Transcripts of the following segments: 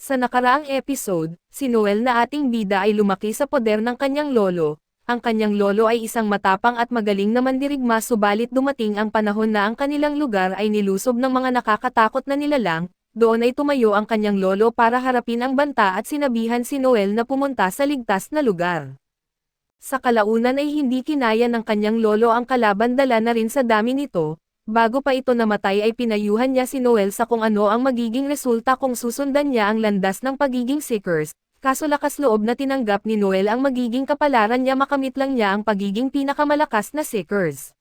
Sa nakaraang episode, si Noel na ating bida ay lumaki sa poder ng kanyang lolo. Ang kanyang lolo ay isang matapang at magaling na mandirigma, subalit dumating ang panahon na ang kanilang lugar ay nilusob ng mga nakakatakot na nilalang. Doon ay tumayo ang kanyang lolo para harapin ang banta at sinabihan si Noel na pumunta sa ligtas na lugar. Sa kalaunan ay hindi kinaya ng kanyang lolo ang kalaban, dala na rin sa dami nito. Bago pa ito namatay ay pinayuhan niya si Noel sa kung ano ang magiging resulta kung susundan niya ang landas ng pagiging Seekers, kaso lakas loob na tinanggap ni Noel ang magiging kapalaran niya, makamit lang niya ang pagiging pinakamalakas na Seekers.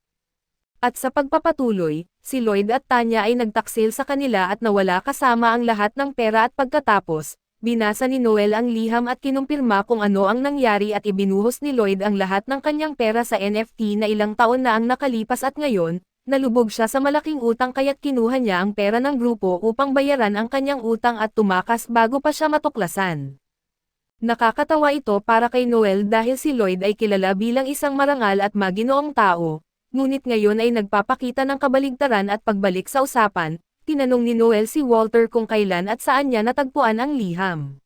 At sa pagpapatuloy, si Lloyd at Tanya ay nagtaksil sa kanila at nawala kasama ang lahat ng pera, at pagkatapos, binasa ni Noel ang liham at kinumpirma kung ano ang nangyari at ibinuhos ni Lloyd ang lahat ng kanyang pera sa NFT na ilang taon na ang nakalipas, at ngayon, nalubog siya sa malaking utang kaya't kinuha niya ang pera ng grupo upang bayaran ang kanyang utang at tumakas bago pa siya matuklasan. Nakakatawa ito para kay Noel dahil si Lloyd ay kilala bilang isang marangal at maginoong tao, ngunit ngayon ay nagpapakita ng kabaligtaran. At pagbalik sa usapan, tinanong ni Noel si Walter kung kailan at saan niya natagpuan ang liham.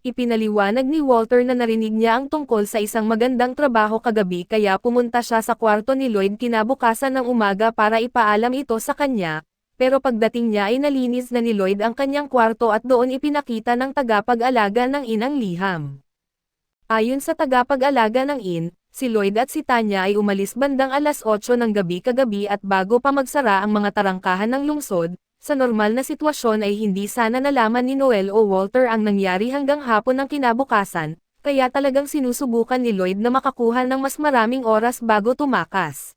Ipinaliwanag ni Walter na narinig niya ang tungkol sa isang magandang trabaho kagabi, kaya pumunta siya sa kwarto ni Lloyd kinabukasan ng umaga para ipaalam ito sa kanya, pero pagdating niya ay nalinis na ni Lloyd ang kanyang kwarto at doon ipinakita ng tagapag-alaga ng inang liham. Ayon sa tagapag-alaga ng si Lloyd at si Tanya ay umalis bandang alas 8 ng gabi kagabi, at bago pa magsara ang mga tarangkahan ng lungsod, sa normal na sitwasyon ay hindi sana nalaman ni Noel o Walter ang nangyari hanggang hapon ng kinabukasan, kaya talagang sinusubukan ni Lloyd na makakuha ng mas maraming oras bago tumakas.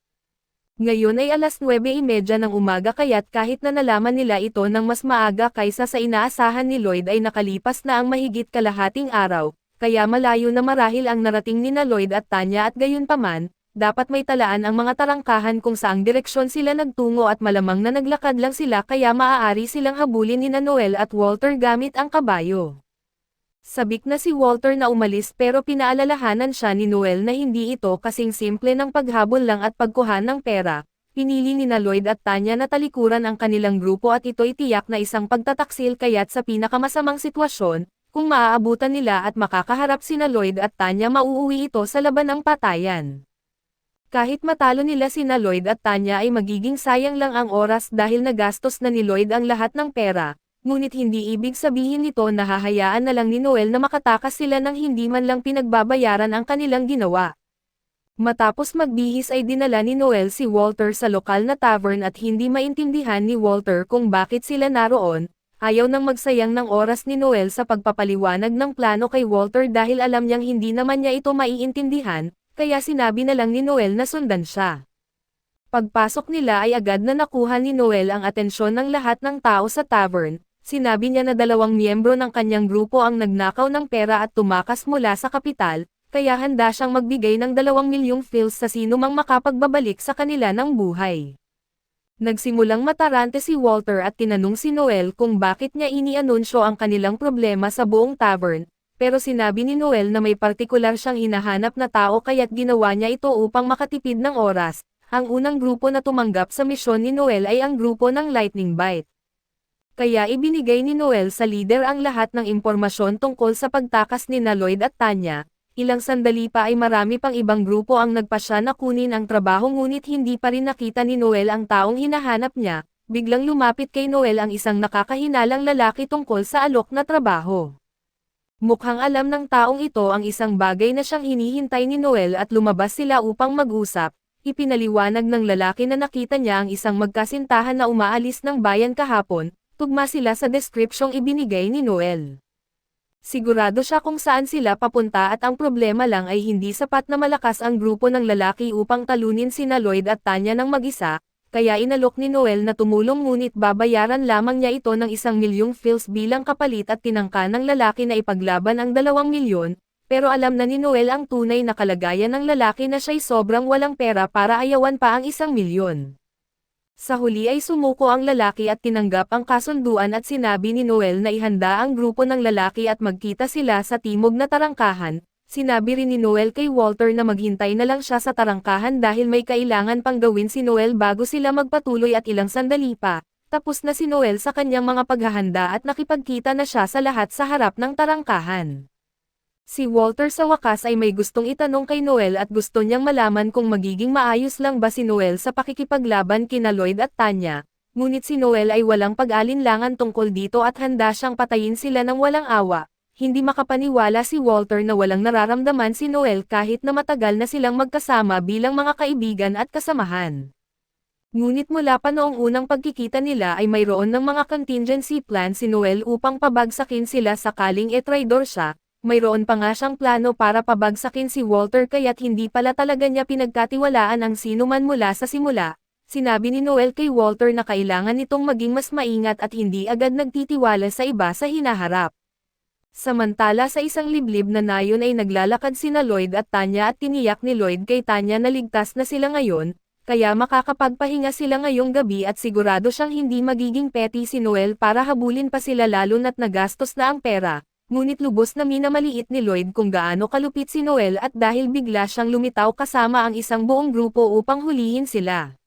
Ngayon ay alas 9:30 ng umaga, kaya't kahit na nalaman nila ito ng mas maaga kaysa sa inaasahan ni Lloyd ay nakalipas na ang mahigit kalahating araw, kaya malayo na marahil ang narating nina Lloyd at Tanya, at gayunpaman, dapat may talaan ang mga tarangkahan kung saang direksyon sila nagtungo, at malamang na naglakad lang sila kaya maaari silang habulin nina Noel at Walter gamit ang kabayo. Sabik na si Walter na umalis, pero pinaalalahanan siya ni Noel na hindi ito kasing simple ng paghabol lang at pagkuha ng pera. Pinili nina Lloyd at Tanya na talikuran ang kanilang grupo, at ito'y tiyak na isang pagtataksil, kaya't sa pinakamasamang sitwasyon, kung maaabutan nila at makakaharap sina Lloyd at Tanya, mauuwi ito sa laban ng patayan. Kahit matalo nila sina Lloyd at Tanya ay magiging sayang lang ang oras dahil nagastos na ni Lloyd ang lahat ng pera, ngunit hindi ibig sabihin nito na hahayaan na lang ni Noel na makatakas sila ng hindi man lang pinagbabayaran ang kanilang ginawa. Matapos magbihis ay dinala ni Noel si Walter sa lokal na tavern, at hindi maintindihan ni Walter kung bakit sila naroon. Ayaw nang magsayang ng oras ni Noel sa pagpapaliwanag ng plano kay Walter dahil alam niyang hindi naman niya ito maiintindihan, kaya sinabi na lang ni Noel na sundan siya. Pagpasok nila ay agad na nakuha ni Noel ang atensyon ng lahat ng tao sa tavern. Sinabi niya na 2 miyembro ng kanyang grupo ang nagnakaw ng pera at tumakas mula sa kapital, kaya handa siyang magbigay ng 2 milyong fils sa sino mang makapagbabalik sa kanila ng buhay. Nagsimulang matarante si Walter at tinanong si Noel kung bakit niya inianunsyo ang kanilang problema sa buong tavern, pero sinabi ni Noel na may partikular siyang hinahanap na tao kaya't ginawa niya ito upang makatipid ng oras. Ang unang grupo na tumanggap sa misyon ni Noel ay ang grupo ng Lightning Bite. Kaya ibinigay ni Noel sa leader ang lahat ng impormasyon tungkol sa pagtakas ni Lloyd at Tanya. Ilang sandali pa ay marami pang ibang grupo ang nagpasya na kunin ang trabaho, ngunit hindi pa rin nakita ni Noel ang taong hinahanap niya. Biglang lumapit kay Noel ang isang nakakahinalang lalaki tungkol sa alok na trabaho. Mukhang alam ng taong ito ang isang bagay na siyang hinihintay ni Noel at lumabas sila upang mag-usap. Ipinaliwanag ng lalaki na nakita niya ang isang magkasintahan na umaalis ng bayan kahapon, tugma sila sa deskripsyong ibinigay ni Noel. Sigurado siya kung saan sila papunta, at ang problema lang ay hindi sapat na malakas ang grupo ng lalaki upang talunin sina Lloyd at Tanya ng mag-isa. Kaya inalok ni Noel na tumulong, ngunit babayaran lamang niya ito ng 1 milyong fils bilang kapalit, at tinangka ng lalaki na ipaglaban ang 2 milyon, pero alam na ni Noel ang tunay na kalagayan ng lalaki na siya'y sobrang walang pera para ayawan pa ang 1 milyon. Sa huli ay sumuko ang lalaki at tinanggap ang kasunduan, at sinabi ni Noel na ihanda ang grupo ng lalaki at magkita sila sa timog na tarangkahan. Sinabi rin ni Noel kay Walter na maghintay na lang siya sa tarangkahan dahil may kailangan pang gawin si Noel bago sila magpatuloy, at ilang sandali pa, tapos na si Noel sa kanyang mga paghahanda at nakipagkita na siya sa lahat sa harap ng tarangkahan. Si Walter sa wakas ay may gustong itanong kay Noel at gusto niyang malaman kung magiging maayos lang ba si Noel sa pakikipaglaban kina Lloyd at Tanya, ngunit si Noel ay walang pag-alinlangan tungkol dito at handa siyang patayin sila ng walang awa. Hindi makapaniwala si Walter na walang nararamdaman si Noel kahit na matagal na silang magkasama bilang mga kaibigan at kasamahan. Ngunit mula pa noong unang pagkikita nila ay mayroon ng mga contingency plan si Noel upang pabagsakin sila sakaling traidor siya, mayroon pa nga siyang plano para pabagsakin si Walter kaya't hindi pala talaga niya pinagkatiwalaan ang sinuman mula sa simula. Sinabi ni Noel kay Walter na kailangan nitong maging mas maingat at hindi agad nagtitiwala sa iba sa hinaharap. Samantala sa isang liblib na nayon ay naglalakad sina Lloyd at Tanya at tiniyak ni Lloyd kay Tanya na ligtas na sila ngayon, kaya makakapagpahinga sila ngayong gabi at sigurado siyang hindi magiging petty si Noel para habulin pa sila lalo na't nagastos na ang pera, ngunit lubos na minamaliit ni Lloyd kung gaano kalupit si Noel at dahil bigla siyang lumitaw kasama ang isang buong grupo upang hulihin sila.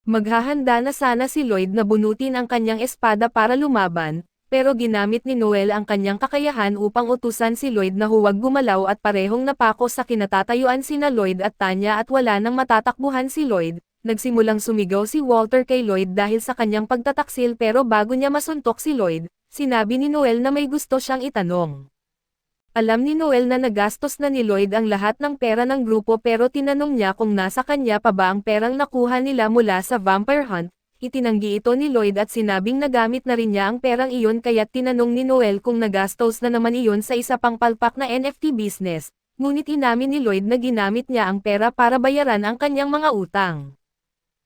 Maghahanda na sana si Lloyd na bunutin ang kanyang espada para lumaban, pero ginamit ni Noel ang kanyang kakayahan upang utusan si Lloyd na huwag gumalaw at parehong napako sa kinatatayuan sina Lloyd at Tanya at wala nang matatakbuhan si Lloyd. Nagsimulang sumigaw si Walter kay Lloyd dahil sa kanyang pagtataksil pero bago niya masuntok si Lloyd, sinabi ni Noel na may gusto siyang itanong. Alam ni Noel na nagastos na ni Lloyd ang lahat ng pera ng grupo pero tinanong niya kung nasa kanya pa ba ang perang nakuha nila mula sa vampire hunt. Itinanggi ito ni Lloyd at sinabing nagamit na rin niya ang perang iyon kaya't tinanong ni Noel kung nagastos na naman iyon sa isa pang palpak na NFT business, ngunit inamin ni Lloyd na ginamit niya ang pera para bayaran ang kanyang mga utang.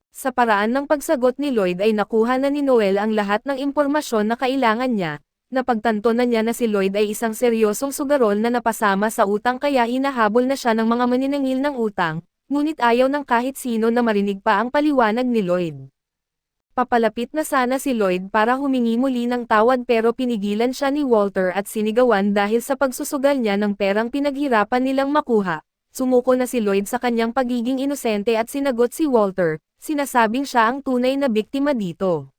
Sa paraan ng pagsagot ni Lloyd ay nakuha na ni Noel ang lahat ng impormasyon na kailangan niya, napagtanto na niya na si Lloyd ay isang seryosong sugarol na napasama sa utang kaya hinahabol na siya ng mga maniningil ng utang, ngunit ayaw ng kahit sino na marinig pa ang paliwanag ni Lloyd. Papalapit na sana si Lloyd para humingi muli ng tawad pero pinigilan siya ni Walter at sinigawan dahil sa pagsusugal niya ng perang pinaghirapan nilang makuha. Sumuko na si Lloyd sa kanyang pagiging inosente at sinagot si Walter, sinasabing siya ang tunay na biktima dito.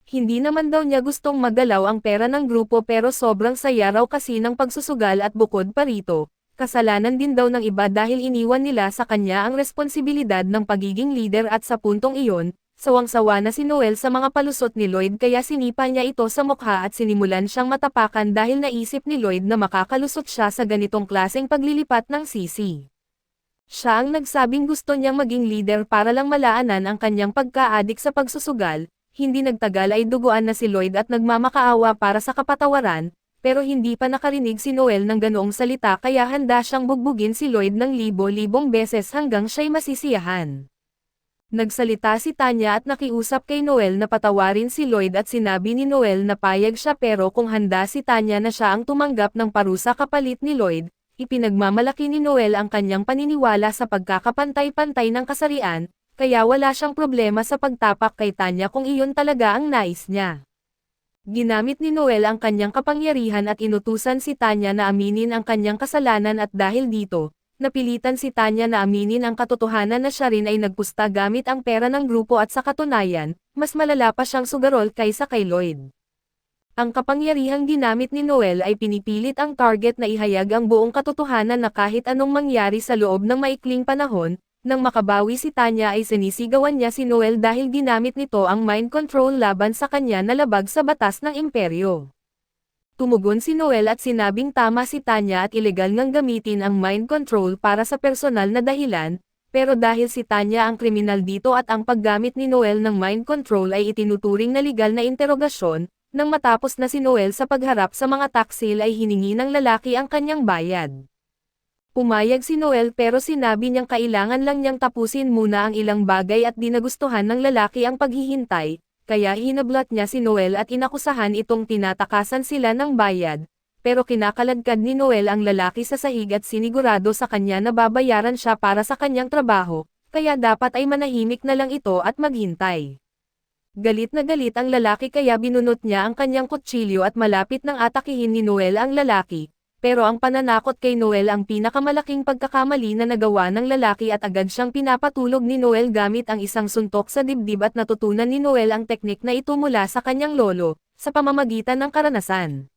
Hindi naman daw niya gustong magalaw ang pera ng grupo pero sobrang saya raw kasi ng pagsusugal at bukod pa rito, kasalanan din daw ng iba dahil iniwan nila sa kanya ang responsibilidad ng pagiging leader at sa puntong iyon, sawang-sawa na si Noel sa mga palusot ni Lloyd kaya sinipa niya ito sa mukha at sinimulan siyang matapakan dahil naisip ni Lloyd na makakalusot siya sa ganitong klaseng paglilipat ng sisi. Siya ang nagsabing gusto niyang maging leader para lang malaanan ang kanyang pagka-adik sa pagsusugal, hindi nagtagal ay duguan na si Lloyd at nagmamakaawa para sa kapatawaran, pero hindi pa nakarinig si Noel ng ganoong salita kaya handa siyang bugbugin si Lloyd ng libo-libong beses hanggang siya'y masisiyahan. Nagsalita si Tanya at nakiusap kay Noel na patawarin si Lloyd at sinabi ni Noel na payag siya pero kung handa si Tanya na siya ang tumanggap ng parusa kapalit ni Lloyd, ipinagmamalaki ni Noel ang kanyang paniniwala sa pagkakapantay-pantay ng kasarian, kaya wala siyang problema sa pagtapak kay Tanya kung iyon talaga ang nais niya. Ginamit ni Noel ang kanyang kapangyarihan at inutusan si Tanya na aminin ang kanyang kasalanan at dahil dito, napilitan si Tanya na aminin ang katotohanan na siya rin ay nagpusta gamit ang pera ng grupo at sa katunayan, mas malala pa siyang sugarol kaysa kay Lloyd. Ang kapangyarihang ginamit ni Noel ay pinipilit ang target na ihayag ang buong katotohanan na kahit anong mangyari sa loob ng maikling panahon, nang makabawi si Tanya ay sinisigawan niya si Noel dahil ginamit nito ang mind control laban sa kanya na labag sa batas ng imperyo. Tumugon si Noel at sinabing tama si Tanya at ilegal ngang gamitin ang mind control para sa personal na dahilan, pero dahil si Tanya ang kriminal dito at ang paggamit ni Noel ng mind control ay itinuturing na legal na interogasyon, nang matapos na si Noel sa pagharap sa mga taksil ay hiningi ng lalaki ang kanyang bayad. Pumayag si Noel pero sinabi niyang kailangan lang niyang tapusin muna ang ilang bagay at di nagustuhan ng lalaki ang paghihintay, kaya hinablat niya si Noel at inakusahan itong tinatakasan sila ng bayad, pero kinakaladkad ni Noel ang lalaki sa sahig at sinigurado sa kanya na babayaran siya para sa kanyang trabaho, kaya dapat ay manahimik na lang ito at maghintay. Galit na galit ang lalaki kaya binunot niya ang kanyang kutsilyo at malapit nang atakihin ni Noel ang lalaki, pero ang pananakot kay Noel ang pinakamalaking pagkakamali na nagawa ng lalaki at agad siyang pinapatulog ni Noel gamit ang isang suntok sa dibdib at natutunan ni Noel ang teknik na ito mula sa kanyang lolo, sa pamamagitan ng karanasan.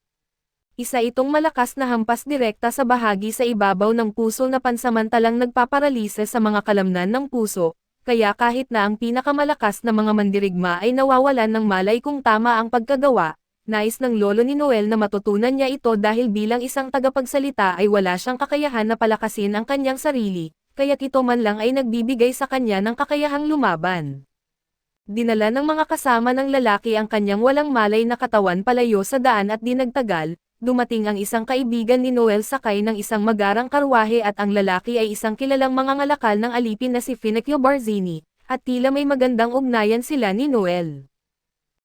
Isa itong malakas na hampas direkta sa bahagi sa ibabaw ng puso na pansamantalang nagpaparalise sa mga kalamnan ng puso, kaya kahit na ang pinakamalakas na mga mandirigma ay nawawalan ng malay kung tama ang pagkagawa, nais ng lolo ni Noel na matutunan niya ito dahil bilang isang tagapagsalita ay wala siyang kakayahan na palakasin ang kanyang sarili, kaya't ito man lang ay nagbibigay sa kanya ng kakayahang lumaban. Dinala ng mga kasama ng lalaki ang kanyang walang malay na katawan palayo sa daan at di nagtagal, dumating ang isang kaibigan ni Noel sakay ng isang magarang karwahe at ang lalaki ay isang kilalang mangangalakal ng alipin na si Finocchio Barzini, at tila may magandang ugnayan sila ni Noel.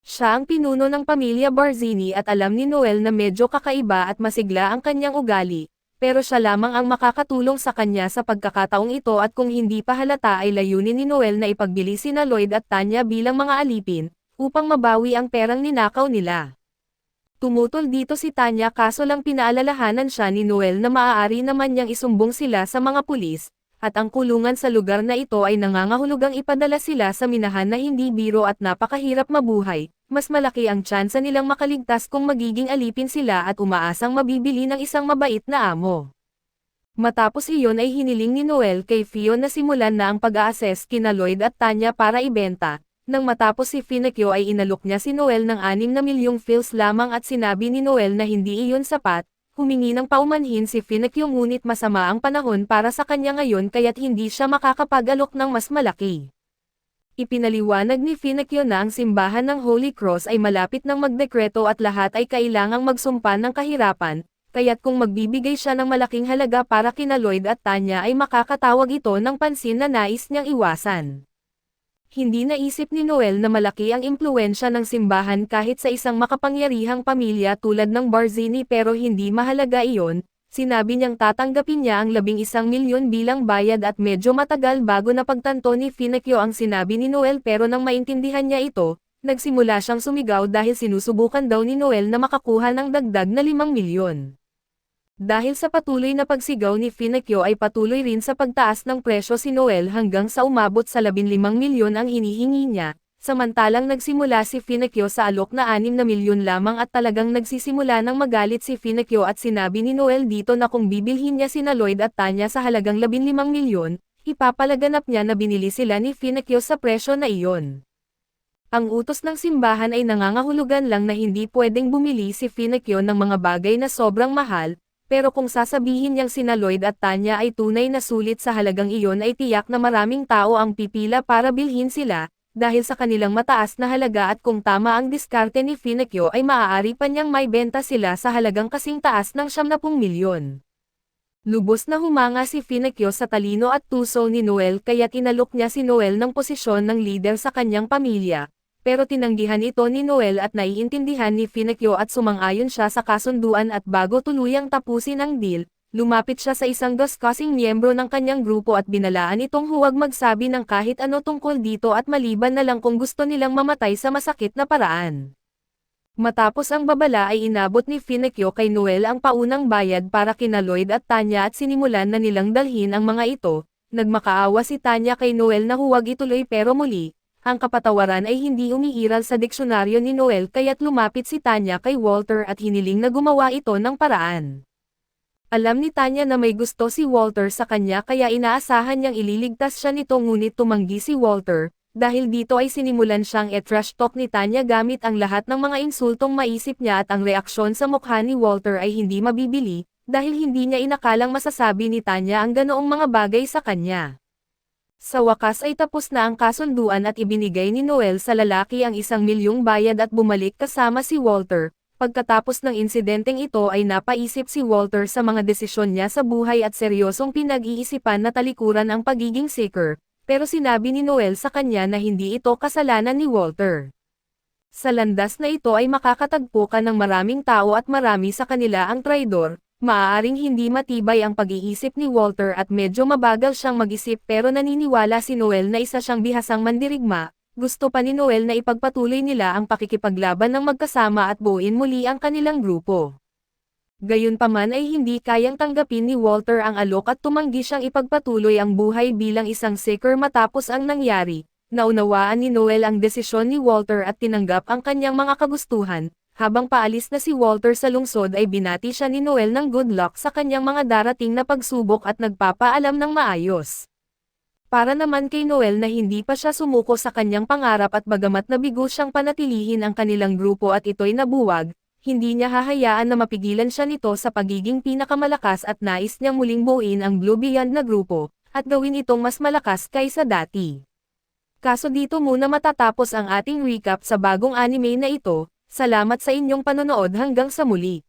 Siya ang pinuno ng pamilya Barzini at alam ni Noel na medyo kakaiba at masigla ang kanyang ugali, pero siya lamang ang makakatulong sa kanya sa pagkakataong ito at kung hindi pa halata ay layunin ni Noel na ipagbili sina Lloyd at Tanya bilang mga alipin, upang mabawi ang perang ninakaw nila. Tumutol dito si Tanya kaso lang pinaalalahanan siya ni Noel na maaari naman niyang isumbong sila sa mga pulis, at ang kulungan sa lugar na ito ay nangangahulugang ipadala sila sa minahan na hindi biro at napakahirap mabuhay, mas malaki ang tsansa nilang makaligtas kung magiging alipin sila at umaasang mabibili ng isang mabait na amo. Matapos iyon ay hiniling ni Noel kay Fio na simulan na ang pag-a-assess kina Lloyd at Tanya para ibenta. Nang matapos si Finocchio ay inalok niya si Noel ng 6 na milyong fils lamang at sinabi ni Noel na hindi iyon sapat, humingi ng paumanhin si Finocchio ngunit masama ang panahon para sa kanya ngayon kaya't hindi siya makakapag-alok ng mas malaki. Ipinaliwanag ni Finocchio na ang simbahan ng Holy Cross ay malapit ng magdekreto at lahat ay kailangang magsumpa ng kahirapan, kaya't kung magbibigay siya ng malaking halaga para kina Lloyd at Tanya ay makakatawag ito ng pansin na nais niyang iwasan. Hindi naisip ni Noel na malaki ang impluwensya ng simbahan kahit sa isang makapangyarihang pamilya tulad ng Barzini pero hindi mahalaga iyon, sinabi niyang tatanggapin niya ang 11 milyon bilang bayad at medyo matagal bago napagtanto ni Finocchio ang sinabi ni Noel pero nang maintindihan niya ito, nagsimula siyang sumigaw dahil sinusubukan daw ni Noel na makakuha ng dagdag na 5 milyon. Dahil sa patuloy na pagsigaw ni Finocchio ay patuloy rin sa pagtaas ng presyo si Noel hanggang sa umabot sa 15 milyon ang hinihingi niya, samantalang nagsimula si Finocchio sa alok na 6 na milyon lamang at talagang nagsisimula ng magalit si Finocchio at sinabi ni Noel dito na kung bibilhin niya sina Lloyd at Tanya sa halagang 15 milyon, ipapalaganap niya na binili sila ni Finocchio sa presyo na iyon. Ang utos ng simbahan ay nangangahulugan lang na hindi pwedeng bumili si Finocchio ng mga bagay na sobrang mahal, pero kung sasabihin niyang sina Lloyd at Tanya ay tunay na sulit sa halagang iyon ay tiyak na maraming tao ang pipila para bilhin sila, dahil sa kanilang mataas na halaga at kung tama ang diskarte ni Finocchio ay maaari pa niyang maibenta sila sa halagang kasing taas ng 70 milyon. Lubos na humanga si Finocchio sa talino at tuso ni Noel kaya inalok niya si Noel ng posisyon ng leader sa kanyang pamilya. Pero tinanggihan ito ni Noel at naiintindihan ni Finocchio at sumang-ayon siya sa kasunduan at bago tuluyang tapusin ang deal, lumapit siya sa isang discussing miyembro ng kanyang grupo at binalaan itong huwag magsabi ng kahit ano tungkol dito at maliban na lang kung gusto nilang mamatay sa masakit na paraan. Matapos ang babala ay inabot ni Finocchio kay Noel ang paunang bayad para kina Lloyd at Tanya at sinimulan na nilang dalhin ang mga ito, nagmakaawa si Tanya kay Noel na huwag ituloy pero muli, ang kapatawaran ay hindi umiiral sa diksyonaryo ni Noel kaya't lumapit si Tanya kay Walter at hiniling na gumawa ito ng paraan. Alam ni Tanya na may gusto si Walter sa kanya kaya inaasahan niyang ililigtas siya nito ngunit tumanggi si Walter, dahil dito ay sinimulan siyang trash talk ni Tanya gamit ang lahat ng mga insultong maisip niya at ang reaksyon sa mukha ni Walter ay hindi mabibili, dahil hindi niya inakalang masasabi ni Tanya ang ganoong mga bagay sa kanya. Sa wakas ay tapos na ang kasunduan at ibinigay ni Noel sa lalaki ang 1 milyong bayad at bumalik kasama si Walter. Pagkatapos ng insidenteng ito ay napaisip si Walter sa mga desisyon niya sa buhay at seryosong pinag-iisipan na talikuran ang pagiging seeker, pero sinabi ni Noel sa kanya na hindi ito kasalanan ni Walter. Sa landas na ito ay makakatagpo ka ng maraming tao at marami sa kanila ang traidor. Maaaring hindi matibay ang pag-iisip ni Walter at medyo mabagal siyang mag-isip pero naniniwala si Noel na isa siyang bihasang mandirigma, gusto pa ni Noel na ipagpatuloy nila ang pakikipaglaban ng magkasama at buuin muli ang kanilang grupo. Gayunpaman ay hindi kayang tanggapin ni Walter ang alok at tumanggi siyang ipagpatuloy ang buhay bilang isang seeker matapos ang nangyari. Naunawaan ni Noel ang desisyon ni Walter at tinanggap ang kanyang mga kagustuhan. Habang paalis na si Walter sa lungsod ay binati siya ni Noel ng good luck sa kanyang mga darating na pagsubok at nagpapaalam ng maayos. Para naman kay Noel na hindi pa siya sumuko sa kanyang pangarap at bagamat nabigo siyang panatilihin ang kanilang grupo at ito'y nabuwag, hindi niya hahayaan na mapigilan siya nito sa pagiging pinakamalakas at nais niyang muling buuin ang Blue Beyond na grupo, at gawin itong mas malakas kaysa dati. Kaso dito muna matatapos ang ating recap sa bagong anime na ito. Salamat sa inyong panonood hanggang sa muli.